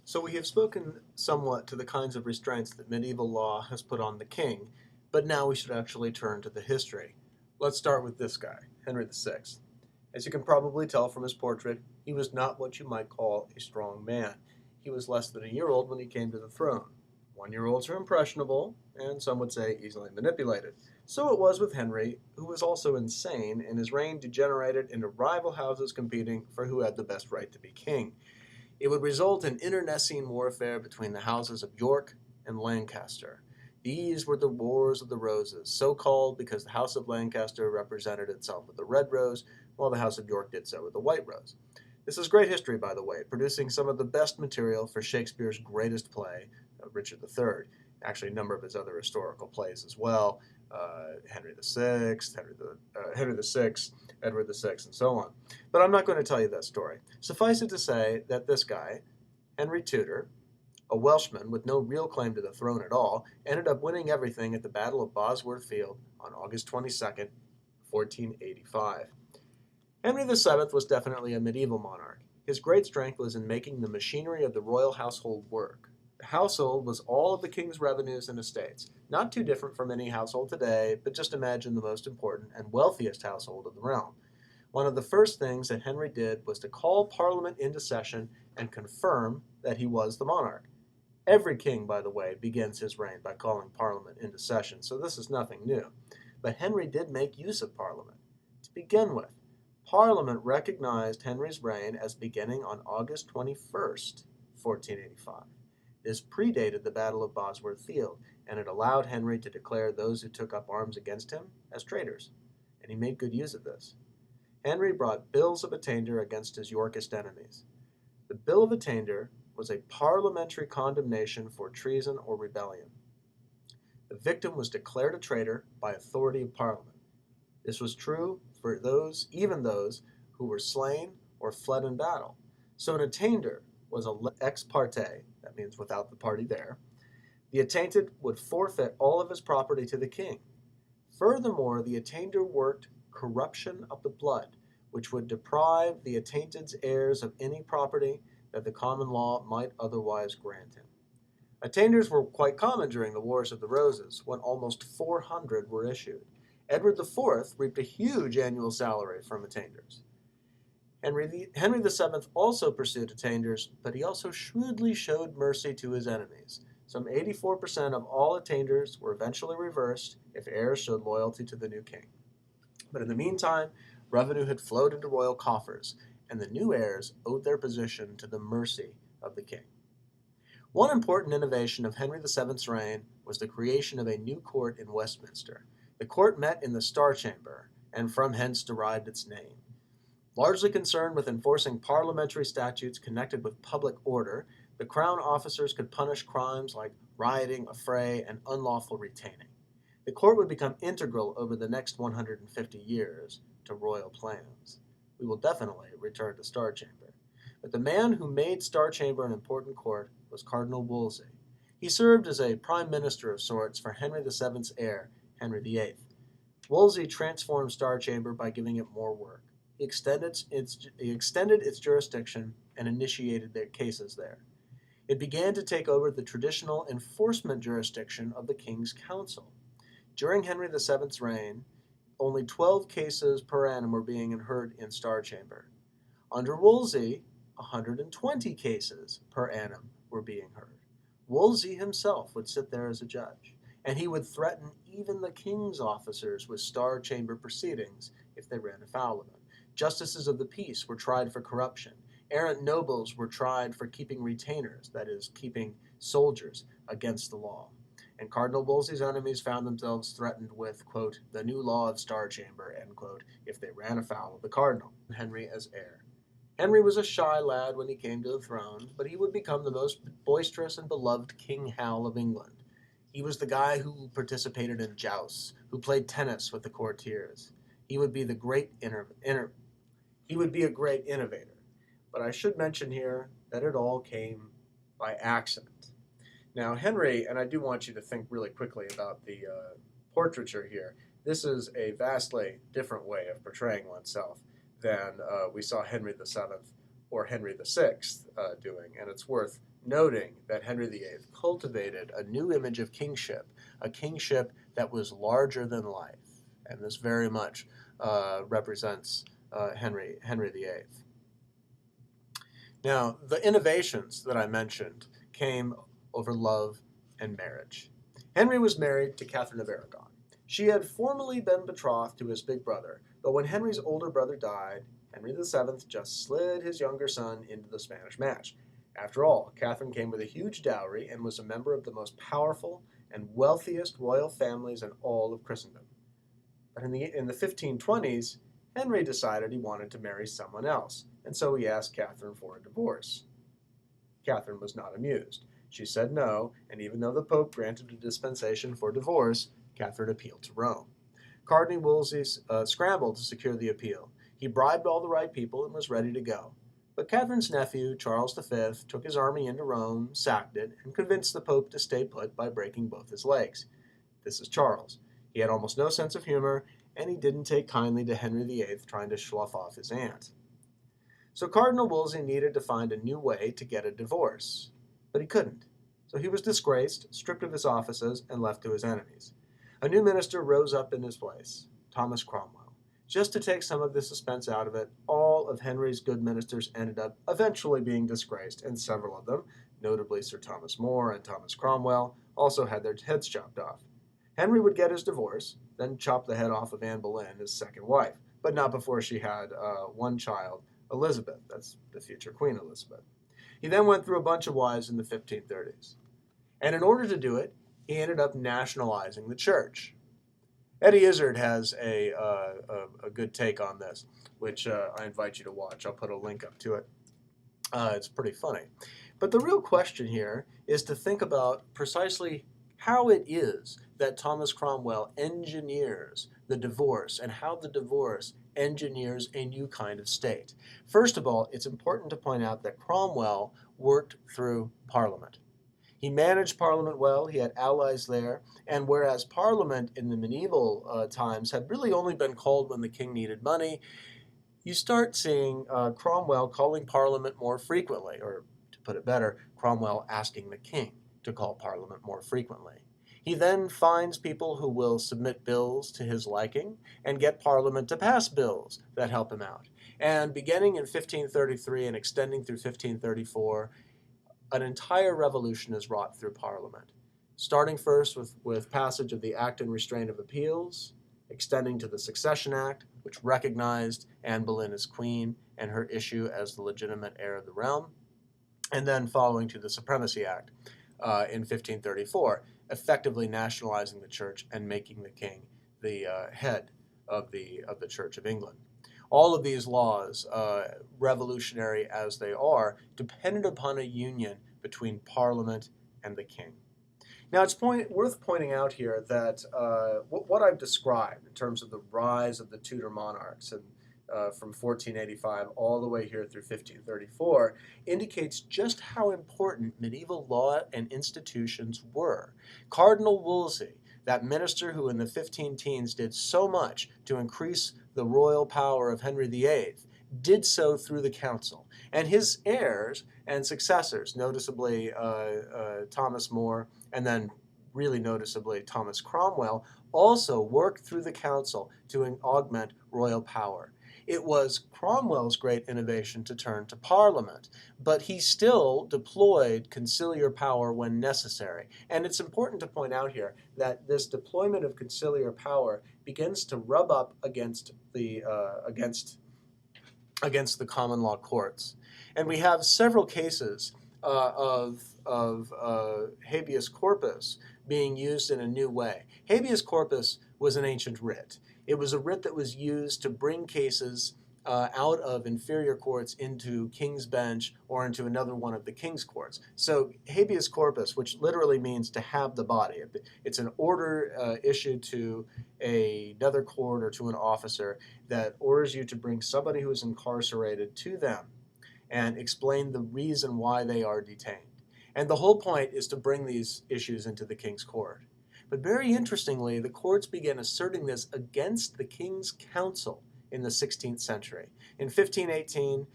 So we have spoken somewhat to the kinds of restraints that medieval law has put on the king, but now we should actually turn to the history. Let's start with this guy, Henry VI. As you can probably tell from his portrait, he was not what you might call a strong man. He was less than a year old when he came to the throne. 1-year-olds are impressionable, and some would say easily manipulated. So it was with Henry, who was also insane, and his reign degenerated into rival houses competing for who had the best right to be king. It would result in internecine warfare between the houses of York and Lancaster. These were the Wars of the Roses, so called because the House of Lancaster represented itself with the red rose, while the House of York did so with the white rose. This is great history, by the way, producing some of the best material for Shakespeare's greatest play, Richard III. Actually, a number of his other historical plays as well, Henry VI, Henry VI, Edward VI, and so on. But I'm not going to tell you that story. Suffice it to say that this guy, Henry Tudor, a Welshman with no real claim to the throne at all, ended up winning everything at the Battle of Bosworth Field on August 22nd, 1485. Henry VII was definitely a medieval monarch. His great strength was in making the machinery of the royal household work. The household was all of the king's revenues and estates, not too different from any household today, but just imagine the most important and wealthiest household of the realm. One of the first things that Henry did was to call Parliament into session and confirm that he was the monarch. Every king, by the way, begins his reign by calling Parliament into session, so this is nothing new. But Henry did make use of Parliament. To begin with, Parliament recognized Henry's reign as beginning on August 21st, 1485. This predated the Battle of Bosworth Field, and it allowed Henry to declare those who took up arms against him as traitors, and he made good use of this. Henry brought bills of attainder against his Yorkist enemies. The Bill of Attainder was a parliamentary condemnation for treason or rebellion. The victim was declared a traitor by authority of Parliament. This was true for even those who were slain or fled in battle. So an attainder was a ex parte, that means without the party there. The attainted would forfeit all of his property to the king. Furthermore, the attainder worked corruption of the blood, which would deprive the attainted's heirs of any property that the common law might otherwise grant him. Attainders were quite common during the Wars of the Roses, when almost 400 were issued. Edward IV reaped a huge annual salary from attainders. Henry VII also pursued attainders, but he also shrewdly showed mercy to his enemies. Some 84% of all attainders were eventually reversed if heirs showed loyalty to the new king. But in the meantime, revenue had flowed into royal coffers, and the new heirs owed their position to the mercy of the king. One important innovation of Henry VII's reign was the creation of a new court in Westminster. The court met in the Star Chamber, and from hence derived its name. Largely concerned with enforcing parliamentary statutes connected with public order, the crown officers could punish crimes like rioting, affray, and unlawful retaining. The court would become integral over the next 150 years to royal plans. We will definitely return to Star Chamber. But the man who made Star Chamber an important court was Cardinal Wolsey. He served as a prime minister of sorts for Henry VII's heir, Henry VIII. Wolsey transformed Star Chamber by giving it more work. He extended its jurisdiction and initiated their cases there. It began to take over the traditional enforcement jurisdiction of the King's Council. During Henry VII's reign, only 12 cases per annum were being heard in Star Chamber. Under Wolsey, 120 cases per annum were being heard. Wolsey himself would sit there as a judge, and he would threaten even the king's officers with Star Chamber proceedings if they ran afoul of him. Justices of the peace were tried for corruption. Errant nobles were tried for keeping retainers, that is, keeping soldiers, against the law. And Cardinal Wolsey's enemies found themselves threatened with, quote, the new law of Star Chamber, end quote, if they ran afoul of the cardinal, Henry as heir. Henry was a shy lad when he came to the throne, but he would become the most boisterous and beloved King Hal of England. He was the guy who participated in jousts, who played tennis with the courtiers. He would be a great innovator. But I should mention here that it all came by accident. Now, Henry, and I do want you to think really quickly about the portraiture here. This is a vastly different way of portraying oneself than we saw Henry VII or Henry VI doing, and it's worth noting that Henry VIII cultivated a new image of kingship, a kingship that was larger than life. And this very much represents Henry VIII. Now, the innovations that I mentioned came over love and marriage. Henry was married to Catherine of Aragon. She had formerly been betrothed to his big brother, but when Henry's older brother died, Henry VII just slid his younger son into the Spanish match. After all, Catherine came with a huge dowry and was a member of the most powerful and wealthiest royal families in all of Christendom. But in the 1520s, Henry decided he wanted to marry someone else, and so he asked Catherine for a divorce. Catherine was not amused. She said no, and even though the Pope granted a dispensation for divorce, Catherine appealed to Rome. Cardinal Wolsey scrambled to secure the appeal. He bribed all the right people and was ready to go. But Catherine's nephew, Charles V, took his army into Rome, sacked it, and convinced the Pope to stay put by breaking both his legs. This is Charles. He had almost no sense of humor, and he didn't take kindly to Henry VIII trying to slough off his aunt. So Cardinal Wolsey needed to find a new way to get a divorce, but he couldn't. So he was disgraced, stripped of his offices, and left to his enemies. A new minister rose up in his place, Thomas Cromwell. Just to take some of the suspense out of it, all of Henry's good ministers ended up eventually being disgraced, and several of them, notably Sir Thomas More and Thomas Cromwell, also had their heads chopped off. Henry would get his divorce, then chop the head off of Anne Boleyn, his second wife, but not before she had one child, Elizabeth. That's the future Queen Elizabeth. He then went through a bunch of wives in the 1530s. And in order to do it, he ended up nationalizing the church. Eddie Izzard has a good take on this, which I invite you to watch. I'll put a link up to it. It's pretty funny. But the real question here is to think about precisely how it is that Thomas Cromwell engineers the divorce and how the divorce engineers a new kind of state. First of all, it's important to point out that Cromwell worked through Parliament. He managed Parliament well, he had allies there, and whereas Parliament in the medieval times had really only been called when the king needed money, you start seeing Cromwell calling Parliament more frequently, or to put it better, Cromwell asking the king to call Parliament more frequently. He then finds people who will submit bills to his liking and get Parliament to pass bills that help him out. And beginning in 1533 and extending through 1534, an entire revolution is wrought through Parliament, starting first with passage of the Act and Restraint of Appeals, extending to the Succession Act, which recognized Anne Boleyn as queen and her issue as the legitimate heir of the realm, and then following to the Supremacy Act in 1534, effectively nationalizing the church and making the king the head of the Church of England. All of these laws, revolutionary as they are, depended upon a union between Parliament and the king. Now, it's worth pointing out here that what I've described in terms of the rise of the Tudor monarchs and from 1485 all the way here through 1534 indicates just how important medieval law and institutions were. Cardinal Wolsey, that minister who in the 15 teens did so much to increase the royal power of Henry VIII, did so through the council. And his heirs and successors, noticeably Thomas More, and then really noticeably Thomas Cromwell, also worked through the council to augment royal power. It was Cromwell's great innovation to turn to Parliament, but he still deployed conciliar power when necessary. And it's important to point out here that this deployment of conciliar power begins to rub up against the common law courts. And we have several cases of habeas corpus being used in a new way. Habeas corpus was an ancient writ. It was a writ that was used to bring cases out of inferior courts into King's Bench or into another one of the King's courts. So habeas corpus, which literally means to have the body, it's an order issued to another court or to an officer that orders you to bring somebody who is incarcerated to them and explain the reason why they are detained. And the whole point is to bring these issues into the King's court. But very interestingly, the courts began asserting this against the King's Council in the 16th century. In 1518,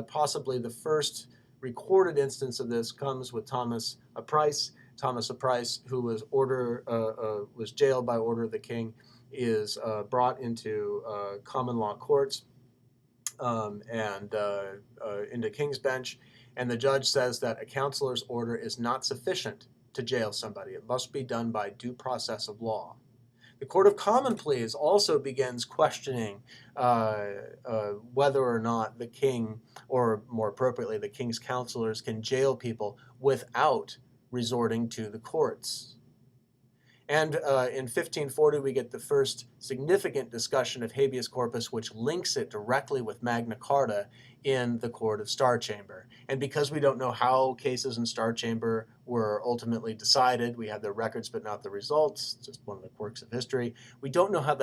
possibly the first recorded instance of this comes with Thomas à Price. Thomas à Price, who was jailed by order of the king, is brought into common law courts and into King's Bench, and the judge says that a counselor's order is not sufficient to jail somebody. It must be done by due process of law. The Court of Common Pleas also begins questioning whether or not the king, or more appropriately, the king's counselors, can jail people without resorting to the courts. And in 1540, we get the first significant discussion of habeas corpus, which links it directly with Magna Carta in the Court of Star Chamber. And because we don't know how cases in Star Chamber were ultimately decided, we have the records but not the results, just one of the quirks of history, we don't know how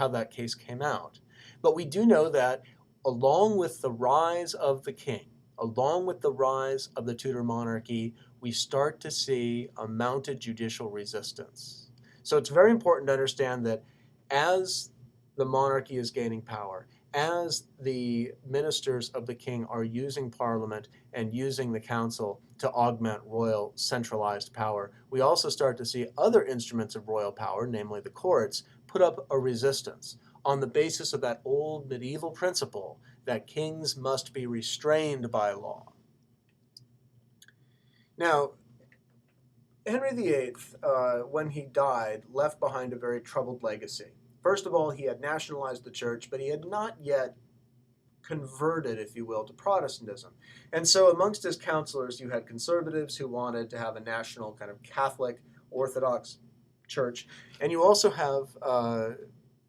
that case came out. But we do know that along with the rise of the king, along with the rise of the Tudor monarchy, we start to see a mounted judicial resistance. So it's very important to understand that as the monarchy is gaining power, as the ministers of the king are using parliament and using the council to augment royal centralized power, we also start to see other instruments of royal power, namely the courts, put up a resistance on the basis of that old medieval principle that kings must be restrained by law. Now, Henry VIII, when he died, left behind a very troubled legacy. First of all, he had nationalized the church, but he had not yet converted, if you will, to Protestantism. And so amongst his counselors, you had conservatives who wanted to have a national kind of Catholic Orthodox church. And you also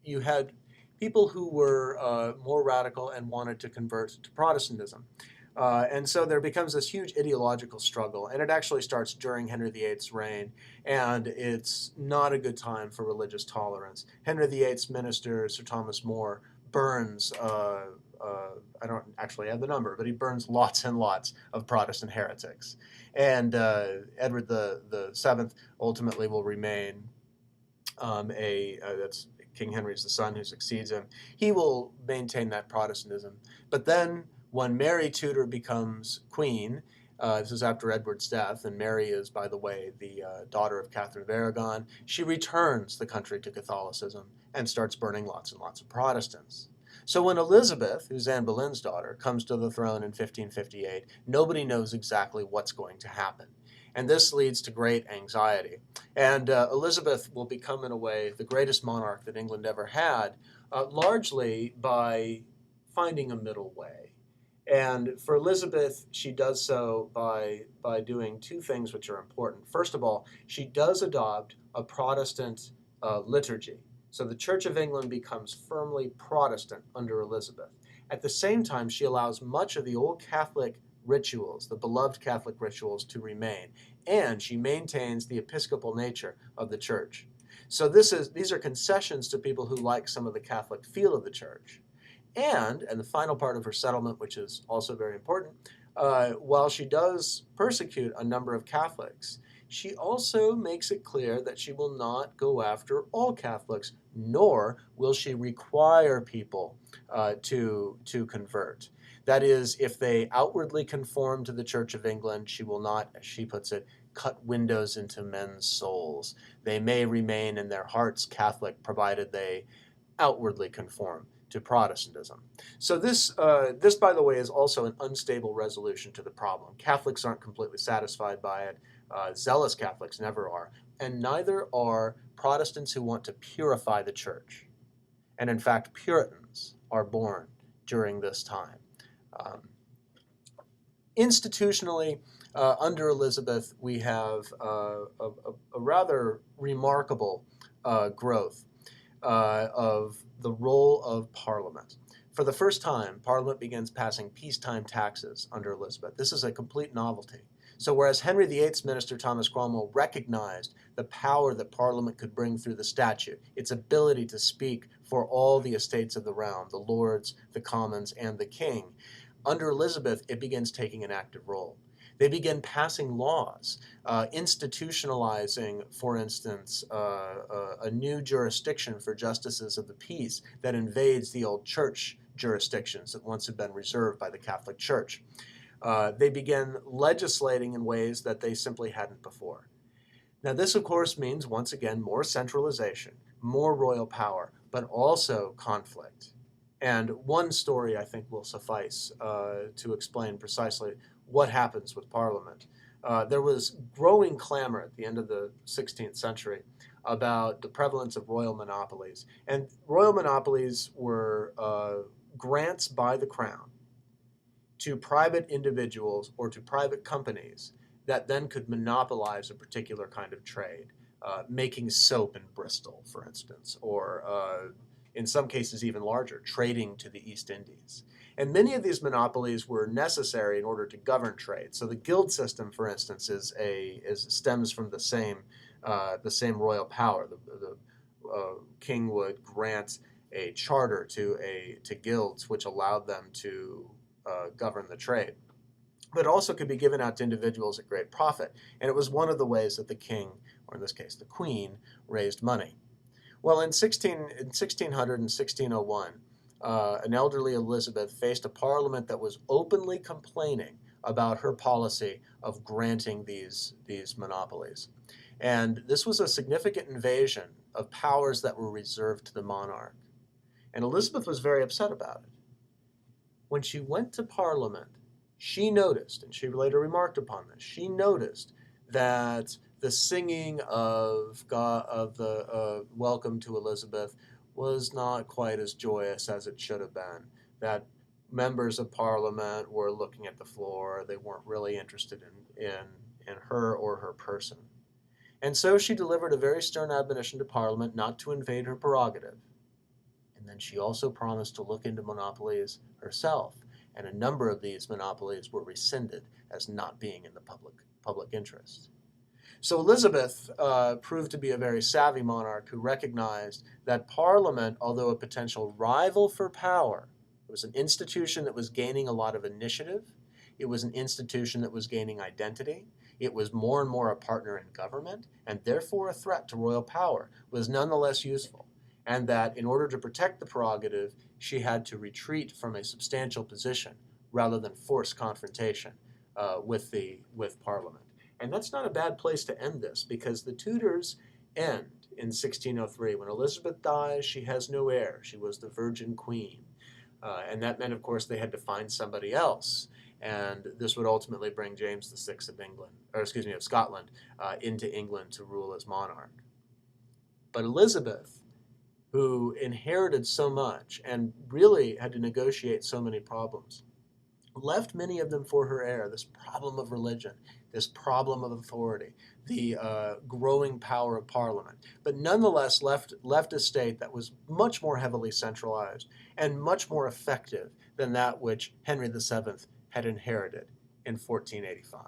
you had people who were more radical and wanted to convert to Protestantism. And so there becomes this huge ideological struggle, and it actually starts during Henry VIII's reign, and it's not a good time for religious tolerance. Henry VIII's minister, Sir Thomas More, burns, I don't actually have the number, but he burns lots and lots of Protestant heretics. And Edward the Seventh ultimately will remain that's King Henry's the son who succeeds him. He will maintain that Protestantism. But then when Mary Tudor becomes queen, this is after Edward's death, and Mary is, by the way, the daughter of Catherine of Aragon, she returns the country to Catholicism and starts burning lots and lots of Protestants. So when Elizabeth, who's Anne Boleyn's daughter, comes to the throne in 1558, nobody knows exactly what's going to happen. And this leads to great anxiety. And Elizabeth will become, in a way, the greatest monarch that England ever had, largely by finding a middle way. And for Elizabeth, she does so by doing two things which are important. First of all, she does adopt a Protestant liturgy. So the Church of England becomes firmly Protestant under Elizabeth. At the same time, she allows much of the old Catholic rituals, the beloved Catholic rituals, to remain. And she maintains the episcopal nature of the church. So these are concessions to people who like some of the Catholic feel of the church. And the final part of her settlement, which is also very important, while she does persecute a number of Catholics, she also makes it clear that she will not go after all Catholics, nor will she require people to convert. That is, if they outwardly conform to the Church of England, she will not, as she puts it, cut windows into men's souls. They may remain in their hearts Catholic, provided they outwardly conform to Protestantism. So this, by the way, is also an unstable resolution to the problem. Catholics aren't completely satisfied by it. Zealous Catholics never are. And neither are Protestants who want to purify the church. And in fact, Puritans are born during this time. Institutionally, under Elizabeth, we have a rather remarkable growth of the role of Parliament. For the first time, Parliament begins passing peacetime taxes under Elizabeth. This is a complete novelty. So whereas Henry VIII's minister, Thomas Cromwell, recognized the power that Parliament could bring through the statute, its ability to speak for all the estates of the realm, the lords, the commons, and the king, under Elizabeth, it begins taking an active role. They begin passing laws, institutionalizing, for instance, a new jurisdiction for justices of the peace that invades the old church jurisdictions that once had been reserved by the Catholic Church. They began legislating in ways that they simply hadn't before. Now, this, of course, means, once again, more centralization, more royal power, but also conflict. And one story, I think, will suffice to explain precisely what happens with Parliament. There was growing clamor at the end of the 16th century about the prevalence of royal monopolies. And royal monopolies were grants by the crown to private individuals or to private companies that then could monopolize a particular kind of trade, making soap in Bristol, for instance, or in some cases even larger, trading to the East Indies. And many of these monopolies were necessary in order to govern trade. So the guild system, for instance, stems from the same royal power. The king would grant a charter to guilds, which allowed them to govern the trade, but also could be given out to individuals at great profit. And it was one of the ways that the king, or in this case the queen, raised money. Well, in 1600 and 1601, an elderly Elizabeth faced a parliament that was openly complaining about her policy of granting these monopolies. And this was a significant invasion of powers that were reserved to the monarch. And Elizabeth was very upset about it. When she went to Parliament, she noticed, and she later remarked upon this, she noticed that the singing of the welcome to Elizabeth was not quite as joyous as it should have been, that members of Parliament were looking at the floor, they weren't really interested in her or her person. And so she delivered a very stern admonition to Parliament not to invade her prerogative. And then she also promised to look into monopolies herself, and a number of these monopolies were rescinded as not being in the public interest. So Elizabeth proved to be a very savvy monarch who recognized that Parliament, although a potential rival for power, it was an institution that was gaining a lot of initiative. It was an institution that was gaining identity. It was more and more a partner in government, and therefore a threat to royal power, was nonetheless useful. And that in order to protect the prerogative, she had to retreat from a substantial position rather than force confrontation with Parliament. And that's not a bad place to end this, because the Tudors end in 1603. When Elizabeth dies, she has no heir. She was the Virgin Queen. And that meant, of course, they had to find somebody else. And this would ultimately bring James VI of Scotland, into England to rule as monarch. But Elizabeth, who inherited so much and really had to negotiate so many problems, left many of them for her heir. This problem of religion, this problem of authority, the growing power of Parliament, but nonetheless left a state that was much more heavily centralized and much more effective than that which Henry VII had inherited in 1485.